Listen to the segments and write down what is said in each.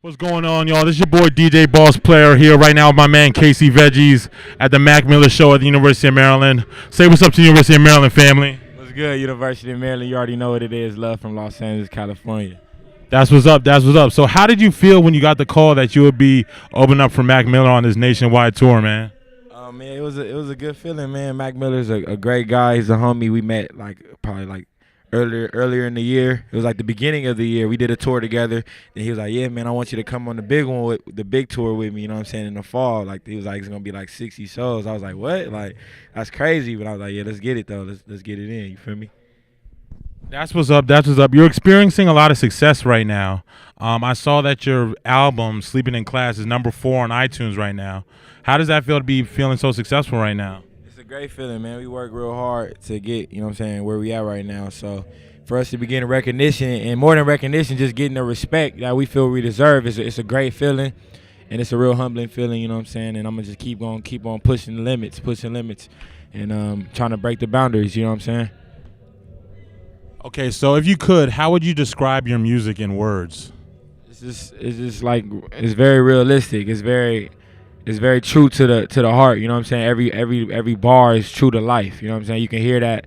What's going on, y'all? This is your boy DJ Boss Player here right now with my man Casey Veggies at the Mac Miller Show at the University of Maryland. Say what's up to the University of Maryland family. What's good, University of Maryland? You already know what it is. Love from Los Angeles, California. That's what's up. That's what's up. So how did you feel when you got the call that you would be opening up for Mac Miller on this nationwide tour, man? Man, it was a good feeling, man. Mac Miller's a great guy. He's a homie. We met probably earlier in the year. It was like the beginning of the year. We did a tour together, and he was like, "Yeah, man, I want you to come on the big one with the big tour with me." You know what I'm saying? In the fall, like he was like, "It's gonna be like 60 shows." I was like, "What? Like that's crazy." But I was like, "Yeah, let's get it though. Let's get it in." You feel me? That's what's up. That's what's up. You're experiencing a lot of success right now. I saw that your album "Sleeping in Class" is #4 on iTunes right now. How does that feel to be feeling so successful right now? It's a great feeling, man. We work real hard to get, you know what I'm saying, where we at right now. So for us to be getting recognition, and more than recognition, just getting the respect that we feel we deserve, it's a great feeling, and it's a real humbling feeling, you know what I'm saying? And I'm going to just keep on pushing the limits, and trying to break the boundaries, you know what I'm saying? Okay, so if you could, how would you describe your music in words? It's just like, it's very realistic. It's very true to the heart, you know what I'm saying? Every bar is true to life, you know what I'm saying? You can hear that.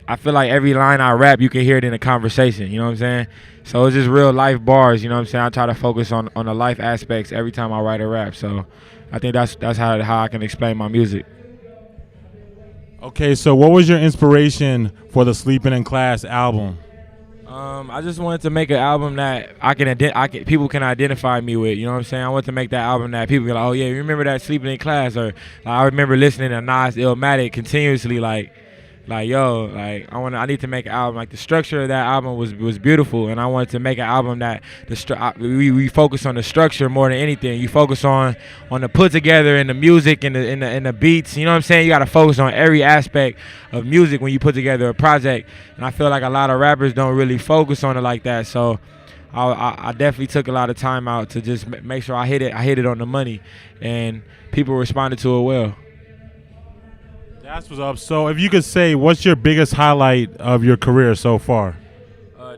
I feel like every line I rap, you can hear it in a conversation, you know what I'm saying? So it's just real life bars, you know what I'm saying? I try to focus on the life aspects every time I write a rap. So I think that's how I can explain my music. Okay, so what was your inspiration for the Sleeping in Class album? I just wanted to make an album that people can identify me with. You know what I'm saying? I wanted to make that album that people be like, "Oh yeah, you remember that Sleeping in Class?" Or I remember listening to Nas Illmatic continuously, like yo, like I need to make an album. Like the structure of that album was beautiful, and I wanted to make an album that we focus on the structure more than anything. You focus on the put together and the music and the beats. You know what I'm saying? You got to focus on every aspect of music when you put together a project. And I feel like a lot of rappers don't really focus on it like that. So I definitely took a lot of time out to just make sure I hit it on the money, and people responded to it well. That's what's up. So if you could say, what's your biggest highlight of your career so far?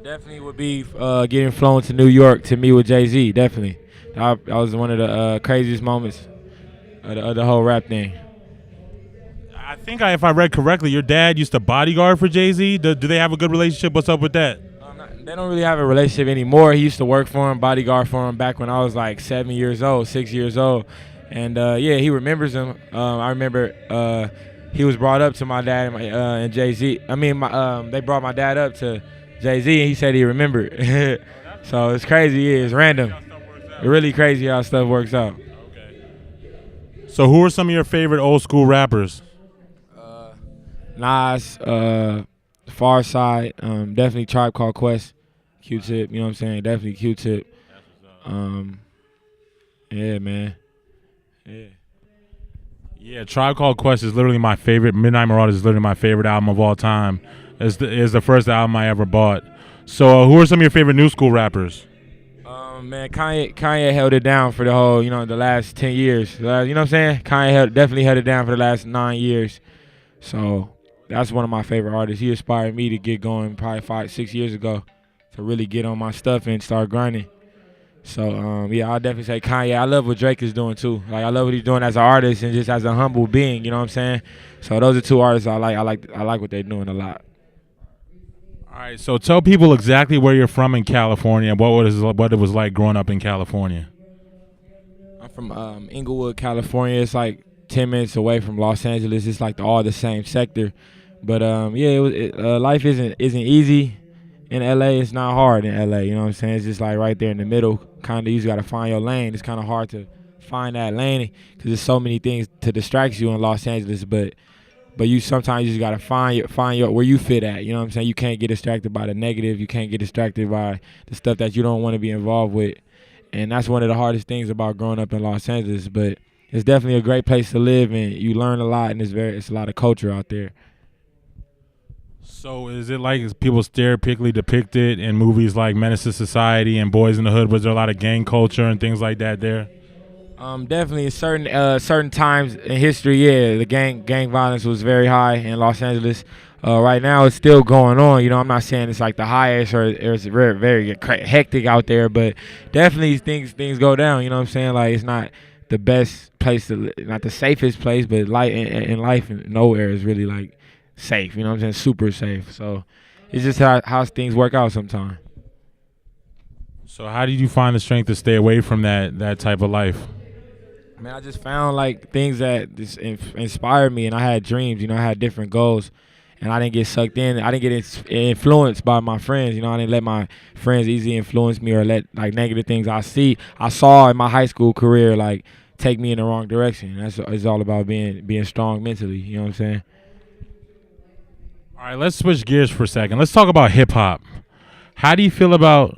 Definitely would be getting flown to New York to meet with Jay-Z, definitely. That was one of the craziest moments of the whole rap thing. I think if I read correctly, your dad used to bodyguard for Jay-Z. Do they have a good relationship? What's up with that? They don't really have a relationship anymore. He used to work for him, bodyguard for him back when I was like 6 years old. And yeah, he remembers him. I remember he was brought up to my dad and Jay-Z. They brought my dad up to Jay-Z, and he said he remembered. So it's crazy. Yeah, it's random. It's really crazy how stuff works out. Okay. So who are some of your favorite old school rappers? Nas, Far Side, definitely Tribe Called Quest, Q-Tip. You know what I'm saying? Definitely Q-Tip. Yeah, man. Yeah. Yeah, Tribe Called Quest is literally my favorite. Midnight Marauders is literally my favorite album of all time. It's the first album I ever bought. So who are some of your favorite new school rappers? Man, Kanye held it down for the whole, the last 10 years. You know what I'm saying? Kanye definitely held it down for the last 9 years. So that's one of my favorite artists. He inspired me to get going probably 5-6 years ago to really get on my stuff and start grinding. So, yeah, I'll definitely say Kanye. I love what Drake is doing, too. Like, I love what he's doing as an artist and just as a humble being, you know what I'm saying? So those are two artists I like. I like what they're doing a lot. All right, so tell people exactly where you're from in California and what it was like growing up in California. I'm from Inglewood, California. It's like 10 minutes away from Los Angeles. It's like all the same sector. But, yeah, life isn't easy. In LA, it's not hard in LA, you know what I'm saying? It's just like right there in the middle. Kind of, you just got to find your lane. It's kind of hard to find that lane because there's so many things to distract you in Los Angeles. But you sometimes just got to find your where you fit at, you know what I'm saying? You can't get distracted by the negative. You can't get distracted by the stuff that you don't want to be involved with. And that's one of the hardest things about growing up in Los Angeles. But it's definitely a great place to live, and you learn a lot, and it's a lot of culture out there. So is it like people stereotypically depicted in movies like Menace to Society and Boys in the Hood? Was there a lot of gang culture and things like that there? Definitely in certain times in history, yeah, the gang violence was very high in Los Angeles. Right now, it's still going on. I'm not saying it's like the highest or it's very, very hectic out there, but definitely things go down. You know what I'm saying? Like, it's not the best place not the safest place, but in life, nowhere is really like safe. You know what I'm saying? Super safe. So it's just how things work out sometimes. So how did you find the strength to stay away from that type of life? Man, I just found like things that just inspired me, and I had dreams. I had different goals, and I didn't get sucked in. I didn't get influenced by my friends. I didn't let my friends easily influence me or let like negative things I saw in my high school career like take me in the wrong direction. It's all about being strong mentally. You know what I'm saying? All right, let's switch gears for a second. Let's talk about hip hop. How do you feel about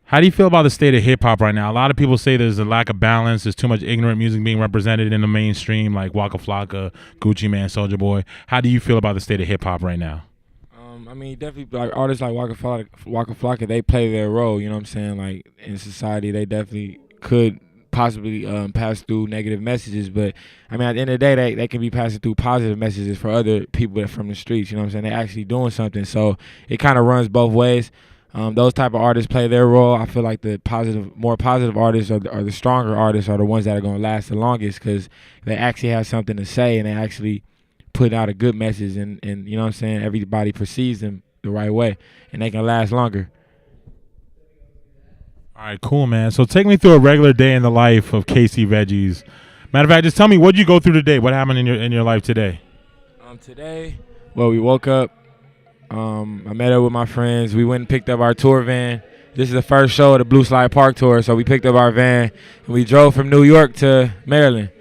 the state of hip hop right now? A lot of people say there's a lack of balance. There's too much ignorant music being represented in the mainstream, like Waka Flocka, Gucci Mane, Soulja Boy. How do you feel about the state of hip hop right now? I mean, definitely like artists like Waka Flocka, they play their role. You know what I'm saying? Like in society, they definitely could possibly pass through negative messages, but I mean, at the end of the day, they can be passing through positive messages for other people that from the streets. You know what I'm saying? They're actually doing something, so it kind of runs both ways. Those type of artists play their role. I feel like the more positive artists or the stronger artists are the ones that are going to last the longest because they actually have something to say and they actually put out a good message and you know what I'm saying, everybody perceives them the right way and they can last longer. All right, cool, man. So take me through a regular day in the life of Casey Veggies. Matter of fact, just tell me, what did you go through today? What happened in your life today? Today, well, we woke up. I met up with my friends. We went and picked up our tour van. This is the first show of the Blue Slide Park tour, so we picked up our van and we drove from New York to Maryland.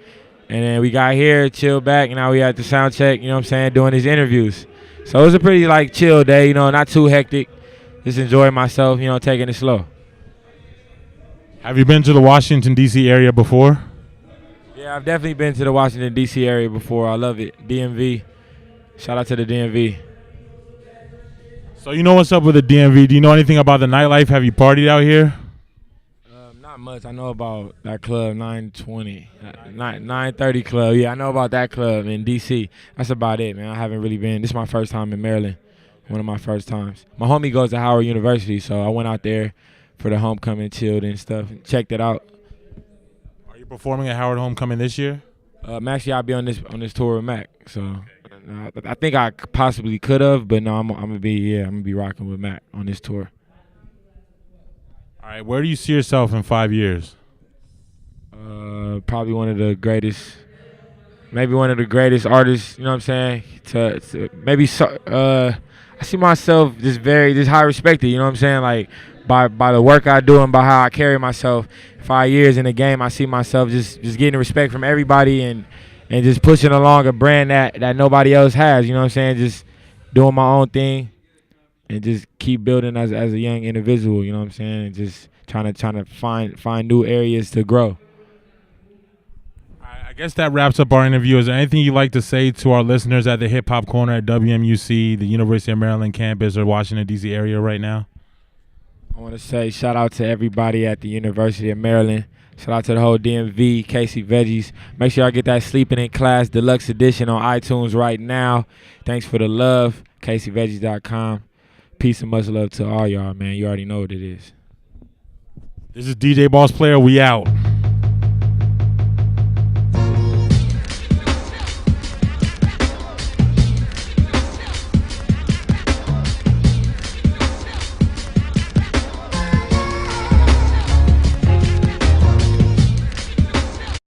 And then we got here, chilled back, and now we at the sound check, you know what I'm saying, doing these interviews. So it was a pretty like chill day, not too hectic. Just enjoying myself, taking it slow. Have you been to the Washington, D.C. area before? Yeah, I've definitely been to the Washington, D.C. area before. I love it. DMV. Shout out to the DMV. So you know what's up with the DMV. Do you know anything about the nightlife? Have you partied out here? Not much. I know about that club, 920, 930 club. Yeah, I know about that club in D.C. That's about it, man. I haven't really been. This is my first time in Maryland, one of my first times. My homie goes to Howard University, so I went out there for the homecoming, chilled and stuff, and checked it out. Are you performing at Howard Homecoming this year? Actually, I'll be on this tour with Mac, so I think I possibly could have, but no, I'm gonna be rocking with Mac on this tour. All right, where do you see yourself in 5 years? Probably one of the greatest artists. You know what I'm saying? To maybe I see myself just high respected. You know what I'm saying? Like by the work I do and by how I carry myself. 5 years in the game, I see myself just getting respect from everybody and just pushing along a brand that nobody else has. You know what I'm saying? Just doing my own thing. And just keep building as a young individual, you know what I'm saying? And just trying to find new areas to grow. I guess that wraps up our interview. Is there anything you'd like to say to our listeners at the Hip Hop Corner at WMUC, the University of Maryland campus, or Washington, D.C. area right now? I want to say shout out to everybody at the University of Maryland. Shout out to the whole DMV, Casey Veggies. Make sure y'all get that Sleeping in Class Deluxe Edition on iTunes right now. Thanks for the love. CaseyVeggies.com. Peace and much love to all y'all, man. You already know what it is. This is DJ Boss Player. We out.